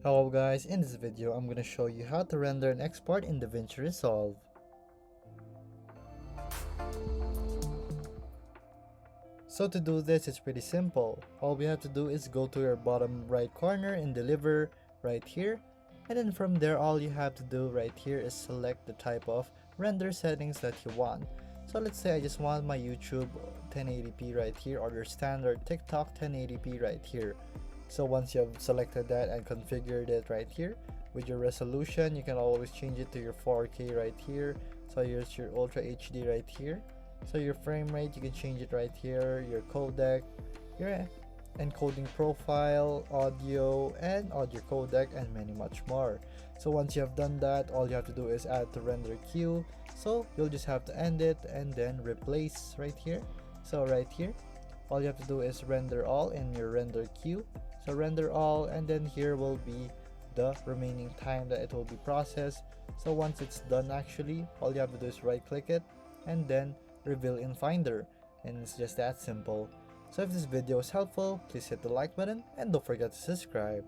Hello guys, in this video I'm going to show you how to render and export in DaVinci Resolve. So to do this, it's pretty simple. All we have to do is go to your bottom right corner and deliver right here. And then from there, all you have to do right here is select the type of render settings that you want. So let's say I just want my YouTube 1080p right here, or your standard TikTok 1080p right here. So once you have selected that and configured it right here, with your resolution, you can always change it to your 4K right here. So here's your Ultra HD right here. So your frame rate, you can change it right here, your codec, your encoding profile, audio and audio codec, and many much more. So once you have done that, all you have to do is add to render queue. So you'll just have to end it and then replace right here. So right here, all you have to do is render all in your render queue. So render all, and then here will be the remaining time that it will be processed. So once it's done, actually all you have to do is right click it and then reveal in Finder, and it's just that simple. So if this video is helpful, please hit the like button and don't forget to subscribe.